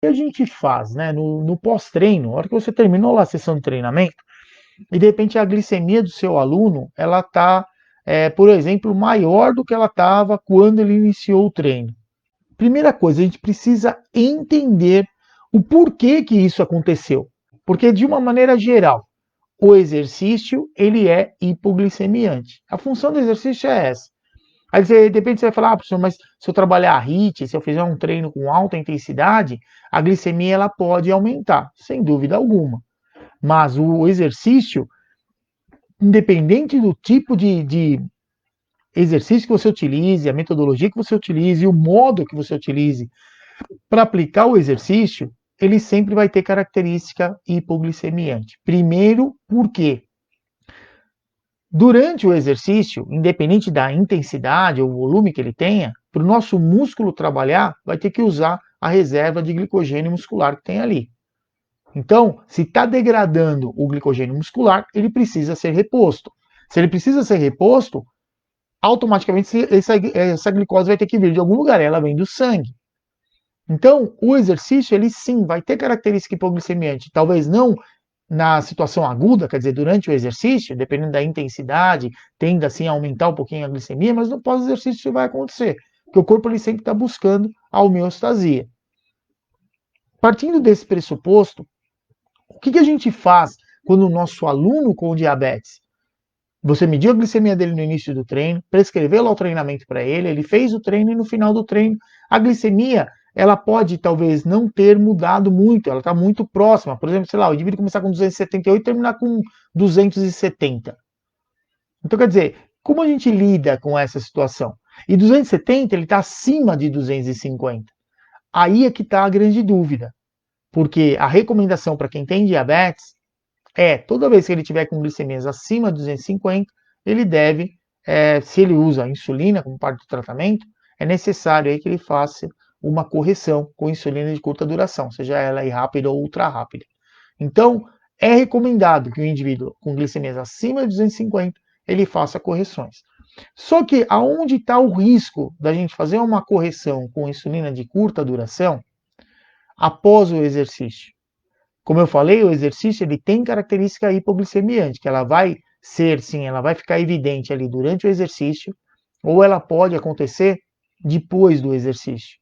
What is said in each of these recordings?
que a gente faz, né, no pós-treino, na hora que você terminou lá a sessão de treinamento, e de repente a glicemia do seu aluno, ela está, por exemplo, maior do que ela estava quando ele iniciou o treino. Primeira coisa, a gente precisa entender o porquê que isso aconteceu. Porque de uma maneira geral, o exercício ele é hipoglicemiante. A função do exercício é essa. Aí você, de repente você vai falar, professor, mas se eu trabalhar HIIT, se eu fizer um treino com alta intensidade, a glicemia ela pode aumentar, sem dúvida alguma. Mas o exercício, independente do tipo de exercício que você utilize, a metodologia que você utilize, o modo que você utilize para aplicar o exercício, ele sempre vai ter característica hipoglicemiante. Primeiro, por quê? Durante o exercício, independente da intensidade ou volume que ele tenha, para o nosso músculo trabalhar, vai ter que usar a reserva de glicogênio muscular que tem ali. Então, se está degradando o glicogênio muscular, ele precisa ser reposto. Se ele precisa ser reposto, automaticamente essa glicose vai ter que vir de algum lugar, ela vem do sangue. Então, o exercício, ele sim vai ter característica hipoglicemiante, talvez não na situação aguda, quer dizer, durante o exercício, dependendo da intensidade, tende assim a aumentar um pouquinho a glicemia, mas no pós-exercício isso vai acontecer, porque o corpo ele sempre está buscando a homeostasia. Partindo desse pressuposto, o que a gente faz quando o nosso aluno com diabetes, você mediu a glicemia dele no início do treino, prescreveu lá o treinamento para ele, ele fez o treino e no final do treino a glicemia ela pode talvez não ter mudado muito, ela está muito próxima. Por exemplo, sei lá, o indivíduo começar com 278 e terminar com 270. Então, quer dizer, como a gente lida com essa situação? E 270 ele está acima de 250. Aí é que está a grande dúvida, porque a recomendação para quem tem diabetes é, toda vez que ele tiver com glicemias acima de 250, ele deve, se ele usa a insulina como parte do tratamento, é necessário aí que ele faça uma correção com insulina de curta duração, seja ela rápida ou ultra rápida. Então, é recomendado que o indivíduo com glicemias acima de 250, ele faça correções. Só que aonde está o risco da gente fazer uma correção com insulina de curta duração após o exercício? Como eu falei, o exercício ele tem característica hipoglicemiante, que ela vai ser, sim, ela vai ficar evidente ali durante o exercício, ou ela pode acontecer depois do exercício,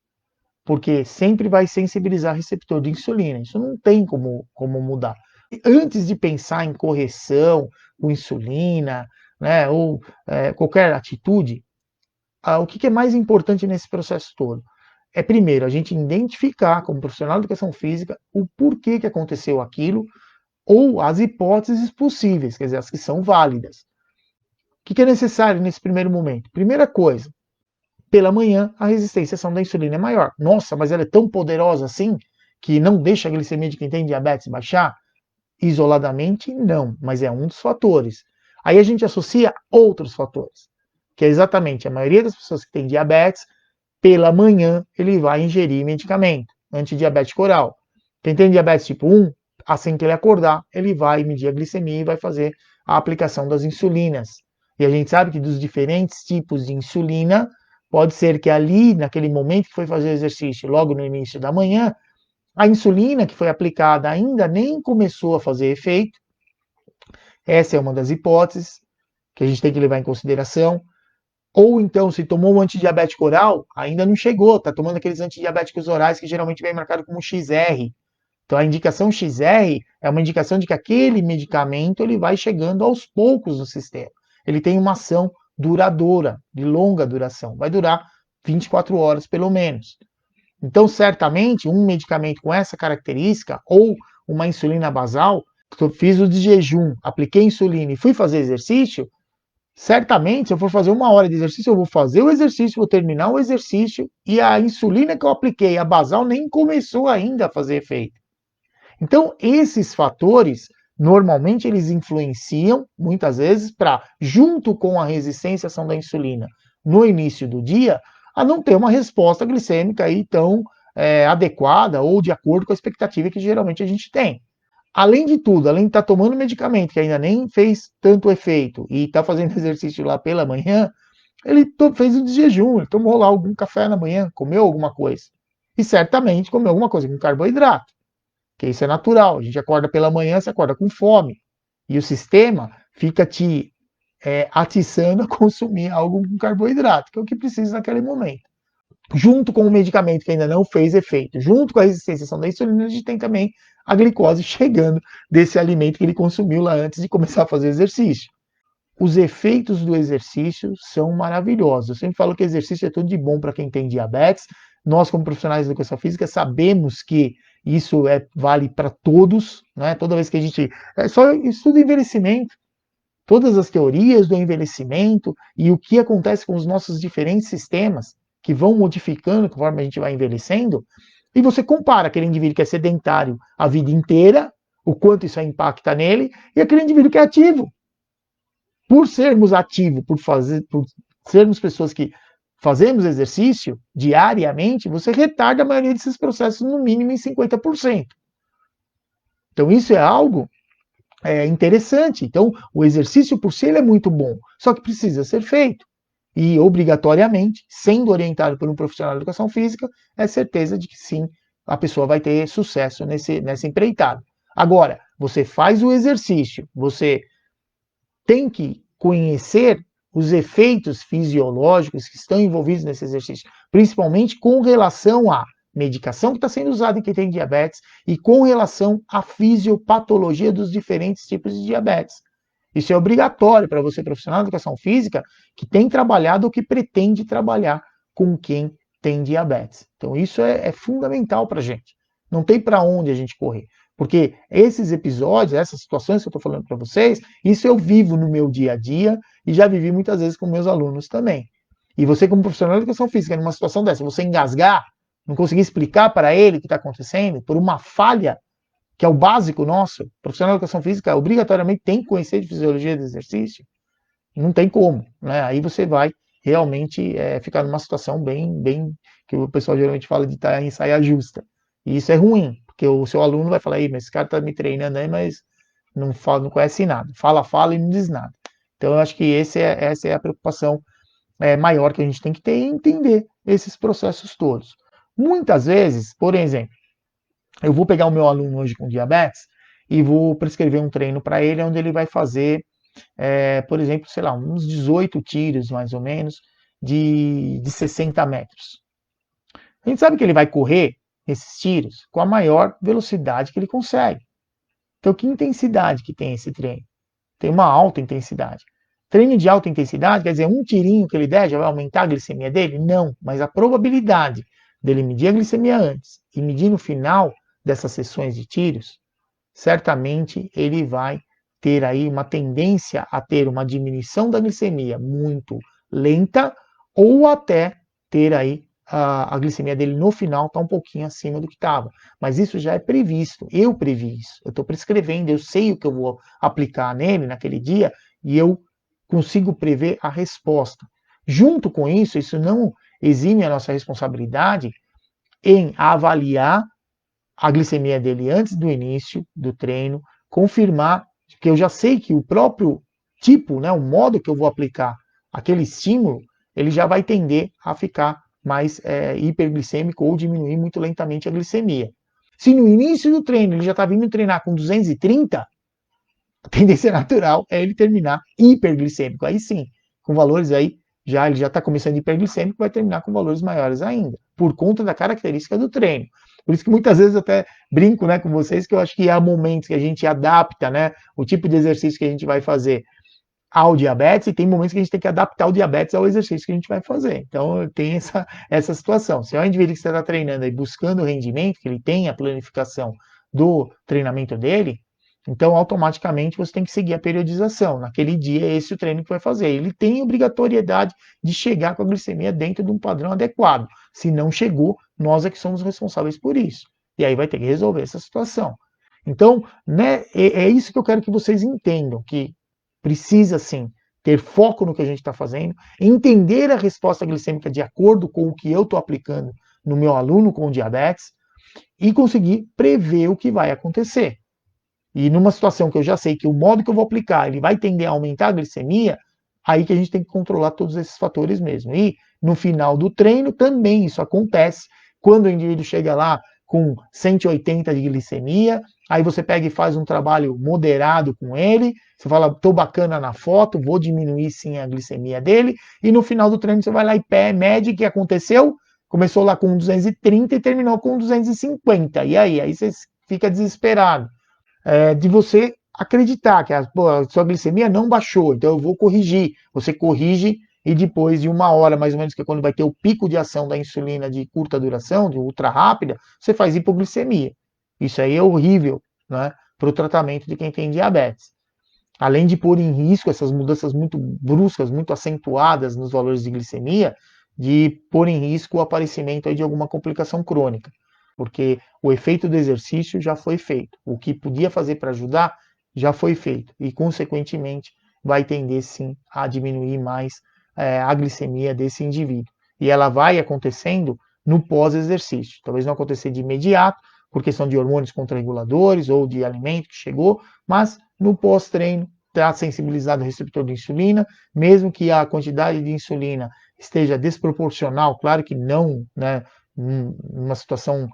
porque sempre vai sensibilizar receptor de insulina. Isso não tem como mudar. Antes de pensar em correção com insulina, né, ou qualquer atitude, o que é mais importante nesse processo todo? É primeiro a gente identificar, como profissional de educação física, o porquê que aconteceu aquilo ou as hipóteses possíveis, quer dizer, as que são válidas. O que é necessário nesse primeiro momento? Primeira coisa, pela manhã a resistência à ação da insulina é maior. Nossa, mas ela é tão poderosa assim que não deixa a glicemia de quem tem diabetes baixar? Isoladamente, não, mas é um dos fatores. Aí a gente associa outros fatores, que é exatamente a maioria das pessoas que têm diabetes, pela manhã ele vai ingerir medicamento antidiabético oral. Quem tem diabetes tipo 1, assim que ele acordar, ele vai medir a glicemia e vai fazer a aplicação das insulinas. E a gente sabe que dos diferentes tipos de insulina, pode ser que ali, naquele momento que foi fazer o exercício, logo no início da manhã, a insulina que foi aplicada ainda nem começou a fazer efeito. Essa é uma das hipóteses que a gente tem que levar em consideração. Ou então, se tomou um antidiabético oral, ainda não chegou, está tomando aqueles antidiabéticos orais que geralmente vem marcado como XR. Então, a indicação XR é uma indicação de que aquele medicamento ele vai chegando aos poucos no sistema. Ele tem uma ação duradoura, de longa duração, vai durar 24 horas pelo menos. Então, certamente, um medicamento com essa característica, ou uma insulina basal, que eu fiz o de jejum, apliquei insulina e fui fazer exercício, certamente, se eu for fazer 1 hora de exercício, eu vou fazer o exercício, vou terminar o exercício, e a insulina que eu apliquei, a basal, nem começou ainda a fazer efeito. Então, esses fatores, normalmente, eles influenciam, muitas vezes, para, junto com a resistência à ação da insulina no início do dia, a não ter uma resposta glicêmica aí tão adequada ou de acordo com a expectativa que geralmente a gente tem. Além de tudo, além de estar tomando medicamento que ainda nem fez tanto efeito e está fazendo exercício lá pela manhã, ele fez o de jejum, ele tomou lá algum café na manhã, comeu alguma coisa. e certamente comer alguma coisa com carboidrato, que isso é natural. A gente acorda pela manhã, você acorda com fome, e o sistema fica te atiçando a consumir algo com carboidrato, que é o que precisa naquele momento. Junto com o medicamento que ainda não fez efeito, junto com a resistência da insulina, a gente tem também a glicose chegando desse alimento que ele consumiu lá antes de começar a fazer exercício. Os efeitos do exercício são maravilhosos. Eu sempre falo que exercício é tudo de bom para quem tem diabetes. Nós, como profissionais de educação física, sabemos que isso vale para todos, né? Toda vez que a gente. É só estudo envelhecimento. Todas as teorias do envelhecimento e o que acontece com os nossos diferentes sistemas que vão modificando conforme a gente vai envelhecendo, e você compara aquele indivíduo que é sedentário a vida inteira, o quanto isso impacta nele, e aquele indivíduo que é ativo. Por sermos ativos, por sermos pessoas que fazemos exercício diariamente, você retarda a maioria desses processos no mínimo em 50%. Então isso é algo interessante. Então, o exercício por si ele é muito bom, só que precisa ser feito. E, obrigatoriamente, sendo orientado por um profissional de educação física, é certeza de que sim, a pessoa vai ter sucesso nessa empreitada. Agora, você faz o exercício, você tem que conhecer os efeitos fisiológicos que estão envolvidos nesse exercício, principalmente com relação à medicação que está sendo usada em quem tem diabetes e com relação à fisiopatologia dos diferentes tipos de diabetes. Isso é obrigatório para você, profissional de educação física, que tem trabalhado ou que pretende trabalhar com quem tem diabetes. Então, isso é fundamental para a gente. Não tem para onde a gente correr. Porque esses episódios, essas situações que eu estou falando para vocês, isso eu vivo no meu dia a dia e já vivi muitas vezes com meus alunos também. E você, como profissional de educação física, numa situação dessa, você engasgar, não conseguir explicar para ele o que está acontecendo, por uma falha, que é o básico nosso, o profissional de educação física obrigatoriamente tem que conhecer de fisiologia do exercício, não tem como, né? Aí você vai realmente ficar numa situação bem, que o pessoal geralmente fala de estar em saia justa. E isso é ruim, porque o seu aluno vai falar, aí, mas esse cara está me treinando aí, mas não fala, não conhece nada. Fala e não diz nada. Então eu acho que essa é a preocupação maior que a gente tem que ter e entender esses processos todos. Muitas vezes, por exemplo, eu vou pegar o meu aluno hoje com diabetes e vou prescrever um treino para ele, onde ele vai fazer, por exemplo, sei lá, uns 18 tiros, mais ou menos, de 60 metros. A gente sabe que ele vai correr esses tiros com a maior velocidade que ele consegue. Então, que intensidade que tem esse treino? Tem uma alta intensidade. Treino de alta intensidade, quer dizer, um tirinho que ele der já vai aumentar a glicemia dele? Não, mas a probabilidade dele medir a glicemia antes e medir no final dessas sessões de tiros, certamente ele vai ter aí uma tendência a ter uma diminuição da glicemia muito lenta ou até ter aí a glicemia dele no final está um pouquinho acima do que estava. Mas isso já é previsto, eu previ isso, eu estou prescrevendo, eu sei o que eu vou aplicar nele naquele dia e eu consigo prever a resposta. Junto com isso não exime a nossa responsabilidade em avaliar a glicemia dele antes do início do treino, confirmar que eu já sei que o próprio tipo, né, o modo que eu vou aplicar aquele estímulo, ele já vai tender a ficar mais hiperglicêmico ou diminuir muito lentamente a glicemia. Se no início do treino ele já está vindo treinar com 230, a tendência natural é ele terminar hiperglicêmico. Aí sim, com valores aí, ele já está começando hiperglicêmico, vai terminar com valores maiores ainda, por conta da característica do treino. Por isso que muitas vezes eu até brinco, né, com vocês, que eu acho que há momentos que a gente adapta, né, o tipo de exercício que a gente vai fazer ao diabetes, e tem momentos que a gente tem que adaptar o diabetes ao exercício que a gente vai fazer. Então tem essa situação. Se é um indivíduo que você está treinando e buscando rendimento, que ele tem a planificação do treinamento dele, então automaticamente você tem que seguir a periodização. Naquele dia, esse é o treino que vai fazer. Ele tem obrigatoriedade de chegar com a glicemia dentro de um padrão adequado. Se não chegou, nós é que somos responsáveis por isso. E aí vai ter que resolver essa situação. Então, né, é isso que eu quero que vocês entendam, que precisa sim ter foco no que a gente está fazendo, entender a resposta glicêmica de acordo com o que eu estou aplicando no meu aluno com diabetes e conseguir prever o que vai acontecer. E numa situação que eu já sei que o modo que eu vou aplicar ele vai tender a aumentar a glicemia, aí que a gente tem que controlar todos esses fatores mesmo. E no final do treino também isso acontece, Quando o indivíduo chega lá com 180 de glicemia, aí você pega e faz um trabalho moderado com ele, você fala, tô bacana na foto, vou diminuir sim a glicemia dele, e no final do treino você vai lá e mede o que aconteceu, começou lá com 230 e terminou com 250, e aí você fica desesperado de você acreditar que a sua glicemia não baixou, então eu vou corrigir. Você corrige e depois de 1 hora, mais ou menos, que é quando vai ter o pico de ação da insulina de curta duração, de ultra rápida, você faz hipoglicemia. Isso aí é horrível, né, para o tratamento de quem tem diabetes. Além de pôr em risco essas mudanças muito bruscas, muito acentuadas nos valores de glicemia, de pôr em risco o aparecimento aí de alguma complicação crônica, porque o efeito do exercício já foi feito, o que podia fazer para ajudar já foi feito e, consequentemente, vai tender sim a diminuir mais a glicemia desse indivíduo. E ela vai acontecendo no pós-exercício, talvez não acontecer de imediato, por questão de hormônios contrarreguladores ou de alimento que chegou, mas no pós-treino está sensibilizado ao receptor de insulina, mesmo que a quantidade de insulina esteja desproporcional, claro que não, né, numa situação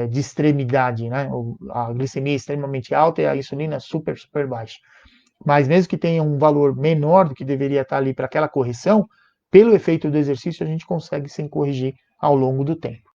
de extremidade, né, a glicemia é extremamente alta e a insulina super, super baixa. Mas mesmo que tenha um valor menor do que deveria estar ali para aquela correção, pelo efeito do exercício a gente consegue sim corrigir ao longo do tempo.